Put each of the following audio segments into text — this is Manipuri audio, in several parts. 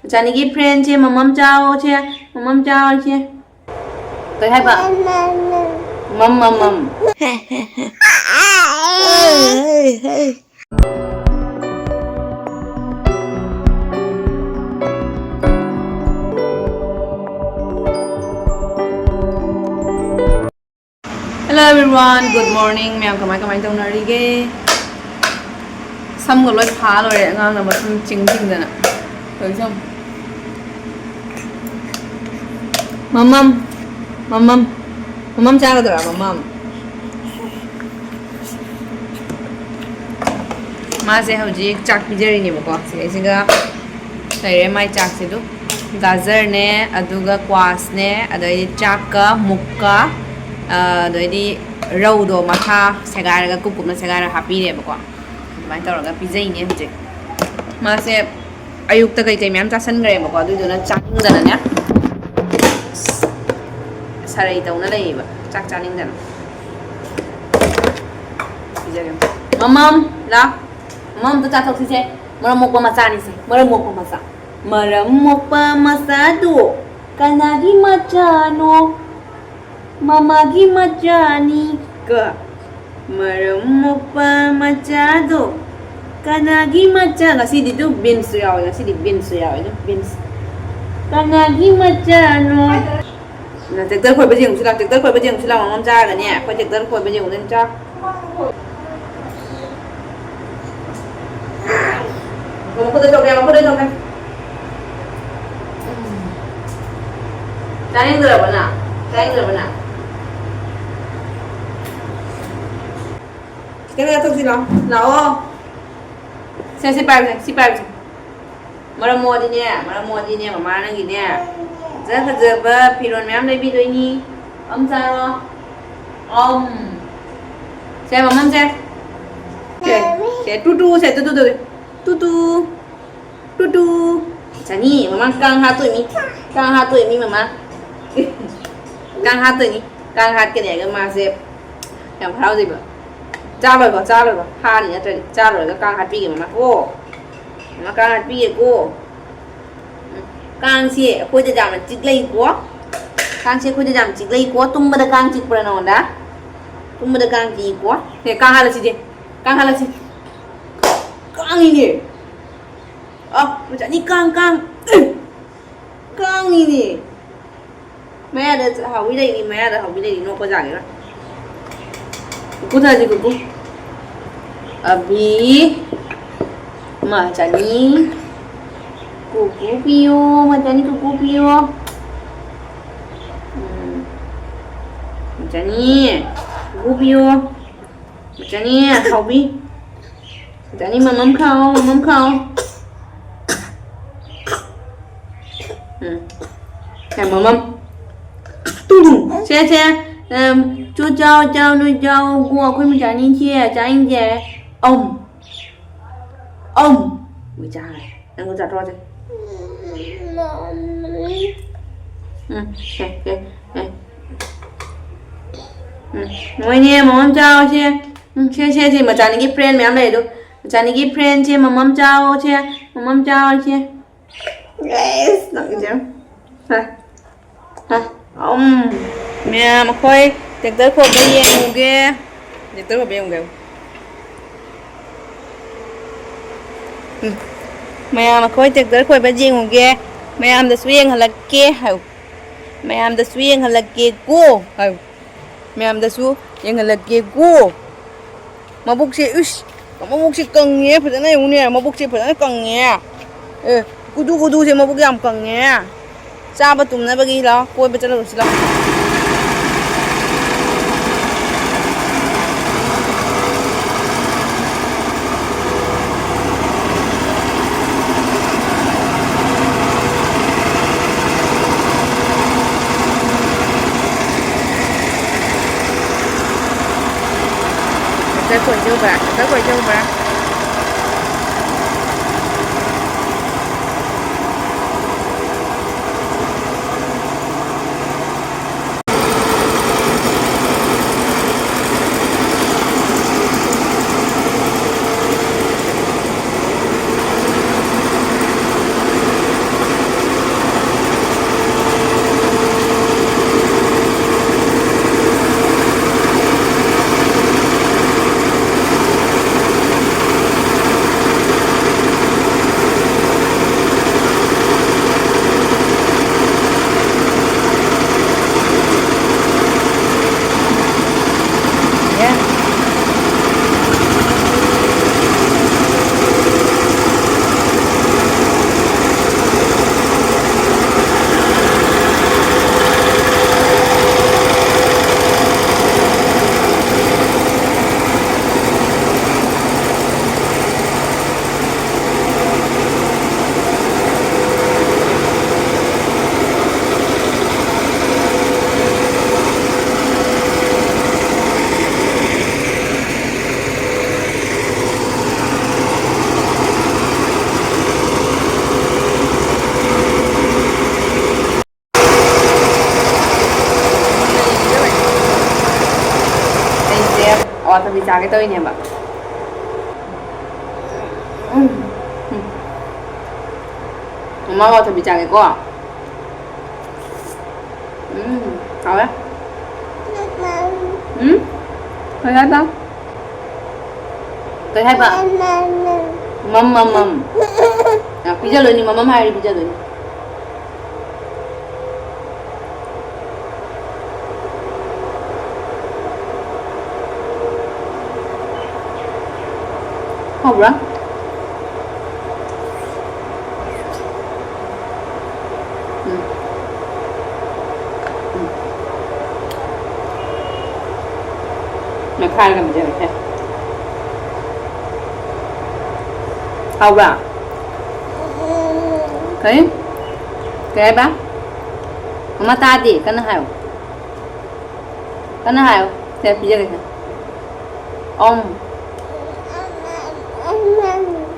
Chanigi friend che mamam chao che mamam chao che. Cái hai bạn. Mum mum mum. Hello everyone, good morning. Mẹ kamai tông nari ge. Sam go loi pha loi ngang na ma sum ching ching da na. Thấy không? Mamam. Mamam. Mamam cha ra mamam. Ma se hauji chak pijari ni bako. Se singa sai mai chak se du. Gajar ne, aduga kwas ne, adai chak ka mukka, adai rau do Macha segar ga kukup na segar happy re bako. Mai tawra ga pijai ni huje. Ma se ayuk ta kai ma'am ta san gare bako. Du na chak da na nya. Sarai tau na lai ba. Chak chaning da. Pijai. Mamam, la. Mamam tu tak tahu sih. Maram mok pemasan ni sih. Maram mok pemasan. Maram mok pemasan tu. Kana gi macano. Mama gi macani ke. Maram mok pemasan tu. Kana gi macano. Nasi di tu beans tu ya. Nasi di beans tu ya. Beans. Kana gi macano. Nah, tractor khoi bây giờ cũng là tractor khoi bây giờ cũng là mong cha cả nè. Khoi tractor khoi bây giờ cũng lên cha. Mau put dong kan? Cari dulu mana? Kita lihat tu sih lah. Nah, saya si pai. Malam mau di ni, mama nak gini. Japa piron ma'am lagi tu ini. Cara. Saya mamam saya. Saya tutu. Tutu. Chani, mama kang hatu ini mama. Kang hat cái này cái mà xếp. Làm phao gì vậy? Cha rồi bà. Ha thì nhá, cha rồi cái kang hat pi mama. Ô. Mama kang hat pi cô. Kang sih, aku je jam cik lagi ko. Kang sih aku je jam cik lagi ko. Tum benda kang cik pernah onda. Tum benda kang cik ko. Ni kang halas sih. Kang ini. Macam ni kang. Kang ini. Mẹ ada hậu đây nó có giải đó. Kuku tadi kuku. Abi. Macam ni. Kuku pio. Macam ni. Kuku pio. Macam ni Hobi. Macam ni mamam kau. Kayak mamam. Tunggu. Saya. Chú cháu nuôi cháu của khuyên một trả nhiên chia trả anh về ông người cha này đang có trả cho ngồi nè mắm cháu chia mà trả những cái friend mẹ này được trả những cái friend chia mà mắm cháu chia yes nó cái chứ ha ông mẹ mà khơi tractor khoi bây giờ ghê tractor khoi bây giờ ghê mẹ mà khoi tractor khoi bây giờ ghê mẹ am đã xuyên hay là kia hậu mẹ am đã xuyên hay là kia cô hậu mẹ am đã xuyên hay là kia cô mà bốc xe cần nhé phải thế này không nè mà bốc xe phải thế này cần nhé kudu xe mà bốc làm cần nhé sao mà tụi nó bagi lo coi bây giờ là gì lo Kita kau coba. chả cái tôi nè bà 엄마가 더 비싸겠고เอาไหมเคยให้ปะเคยให้ปะมัมpizzaเลยนี่มัมให้ดิ pizza เลย好不啦ไม่คายกันไม่ใช่ไหมเอาป่ะเคยปะมาตาดิกันนะฮะเสียพี่จะเลยค่ะ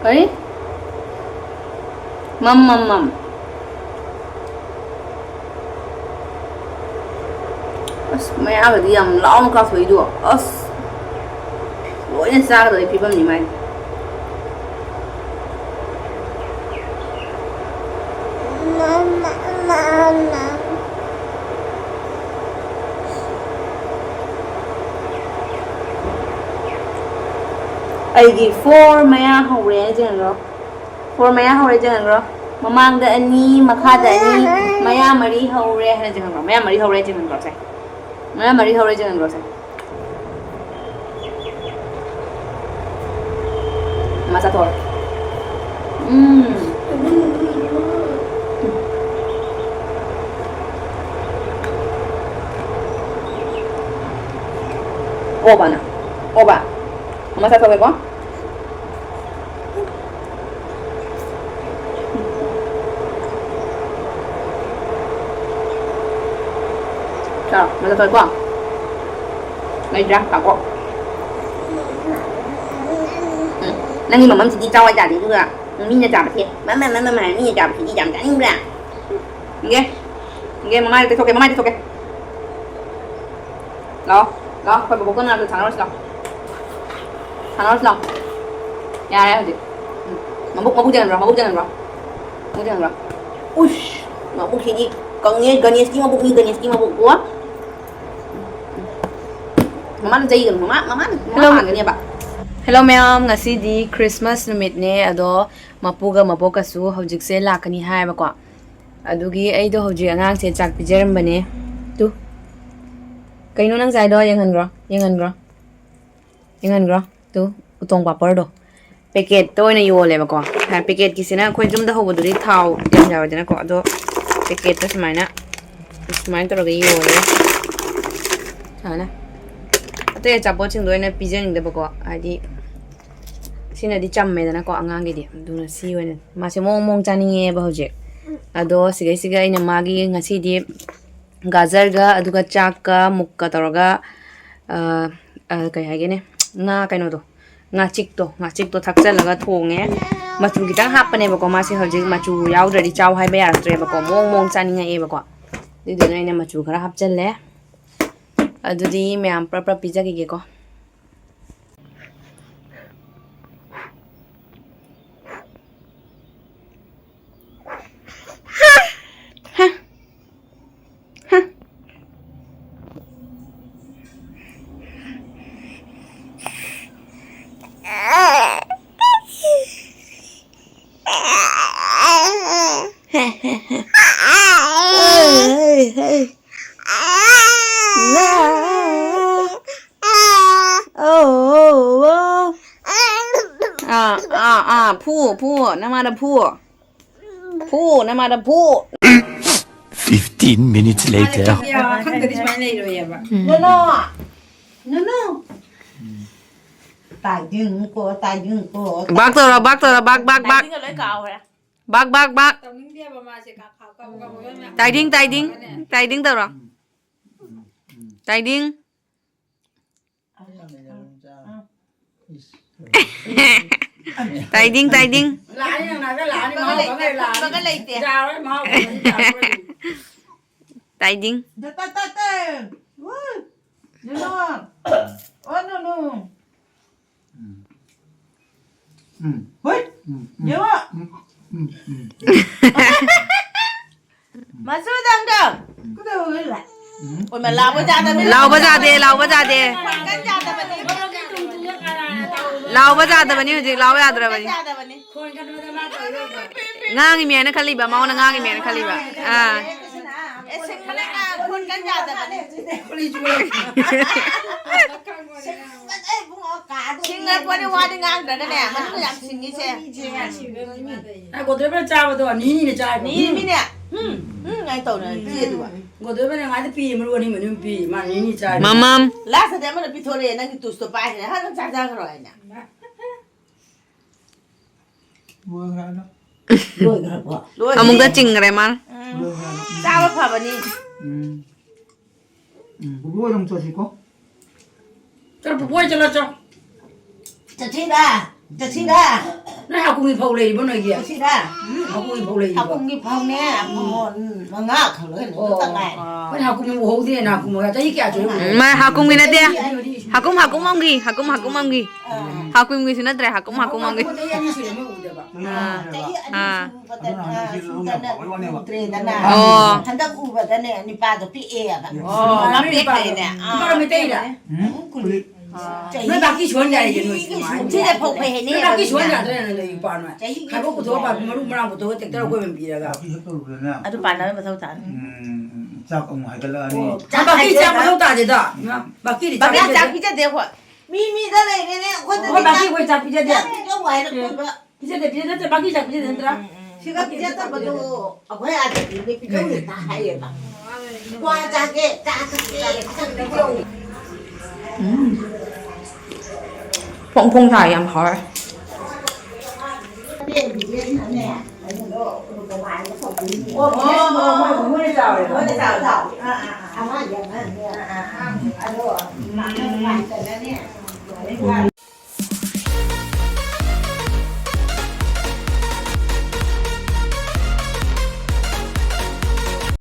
เคยมัมไม่เอาเลยยังล้อมก็สวยด้วย我也杀了皮肤你们ꯑꯩꯒꯤ 4 ꯃꯌꯥ ꯍꯧꯔꯦ ꯍꯥꯏꯖꯅꯔꯣ 4 ꯃꯌꯥ ꯍꯧꯔꯦ ꯍꯥꯏꯖꯅꯔꯣ ꯃꯃꯥꯡꯗ ꯑꯅꯤ ꯃꯈꯥꯗ ꯑꯅꯤ ꯃꯌꯥ ꯃꯔꯤ ꯍꯧꯔꯦ ꯍꯥꯏꯖꯅꯔꯣ ꯃꯌꯥ ꯃꯔꯤ ꯍꯧꯔꯦ ꯍꯥꯏꯖꯅꯔꯣ ꯁꯦ maya mari hore jangan rasa masa tor oba masa tor ko masa tor ko ngay ra cả ko nang ni mamam chỉ trao ra đi được à mình nhà trả thì mà mình nhà trả thì đi giảm cả nhưng ra nghe mamma đi thôi đó phải bố con nào được thằng nó xong nhà đây gì mà bút chân rồi ui mà bút thì đi còn nghe gần như mà bút quá Mama na jay mama na ba Hello ma'am ngasidi Christmas numitne ado mapuga mapoka su hojikse lakani hai ba kwa adugi ai do hoji angang se chak pijeram bane tu kaino nang jai do yang han gro tu utong papar do packet to na yo le ba kwa ha packet kisina khoi jum da hobo duri thau yam jawa dina ko ado packet to smaina to ro ge yo le hana ate chapo ching doina pigeon de bako adi sina di chamme dana ko angang gi di duna si wena ma se mong chaninge ba hoje ado siga ina magi ngasi di gajar ga aduga chak ka mukka toroga kai hagene nga kaino do nga chik to thakcha laga thonge machu gitang hapane bako ma se hoje machu yaudri chaw hai ba yastre bako mong chaninge e bako diduna ina machu khara hapchalle adudi ma'am pra pizza ki ko 푸 나마다 푸 15 minutes later. No. Tài dừng cô. Bác Tài đinh tao rồi. Tài đinh. Tài đinh. Lại như này cái lại đi mau có cái lấy tiền. Chào đấy mau. Tài đinh. Tê. No. เฮ้ยเยอะ มาสู้ดังเด้อ ก็ได้เลยแหละ โอ้ยมันลาวประจาแต่ไม่ เราประจาเดเราประจาเด คนกันจาแต่วันนี้ เราประจาแต่วันนี้จริงเราประจาแต่วันนี้ จาแต่วันนี้ ง่างอีเมียนะคลีบะเมานะง่างอีเมียนะคลีบะเอซิงมาเลยอ่ะคนกันจาแต่วันนี้ชิงเลยวันนี้วันนี้งานเดี๋ยวเนี่ยมันก็อยากชิงนี่ใช่ไอ้กูเดี๋ยวไปจ้าไปตัวนี่นี่จ้า นี่มีเนี่ยไงตัวเนี่ยเจี๊ยตัว กูเดี๋ยวไปเนี่ยไงจะปีมันวันนี้มันปีมันนี่จ้า มัม ล่าสุดเนี่ยมันเป็นพิธีเรียนนั่งตู้สต๊อปไปเนี่ยถ้าต้องจ้าก็รอเนี่ย เบื่อแล้ว เอามึงจะจริงอะไรมั้ง จ้าว่าผ่าวันนี้ กูรู้ต้องตัวสิโก้จะไปป่วยจะละจ้า จะชี้ได้จะชี้ได้ นี่หากูมีพาวเลยบ้านไหนกี่ จะชี้ได้ หากูมีพาวเลย เขาคงมีพองเนี่ยมันงาเขาเลยหนูตั้งไง ไม่หากูมีหัวที่หากูมาจะยี่แก่จุ๊บ มาหากุ้งกินนะเดียหากุ้งมังกีหากุ้งมังกีหากุ้งกินสินะเดียหากุ้งมังกีอ๋อท่านต้องอูแบบนี้นี่ป้าจะพี่เอ๋แบบอ๋อมาเปียกเลยเนี่ยอ๋อ ก็ไม่ได้ละไม่บางที่ชวนใหญ่ยังหน่วยที่ได้พกไปเห็นนี่ ไม่บางที่ชวนใหญ่ตัวนั้นเลยปานมาใครบอกกูตัวปานมาลูกมาเราตัวแต่เราก็เป็นปีแล้ว อ่ะทุกปานนั้นมาเท่าฐาน จากองค์ไหกันแล้วนี่ จะบางที่จะมาเท่าตาเด็ดอ่ะบางที่ บางทีจากพี่จะเดียวกว่ามีอะไรเนี่ยคนจะ บางที่ไปจากพี่จะเด็ด ก็ไหวแล้วคุณ พี่จะเด็ดบางที่จากพี่จะเด็ดละ ชื่อก็พี่จะต้องมาดูเอาไว้อาจจะมีพี่จะอยู่ตายอย่างนั้นว่าจากเกจากเกจากเดียวพงถ่ายยังพอ โอ้โหไม่ได้จ่ายเลย ไม่ได้จ่ายเอาว่าอย่างนั้นเนี่ยอันนี้มันไม่ไหวแต่เนี่ย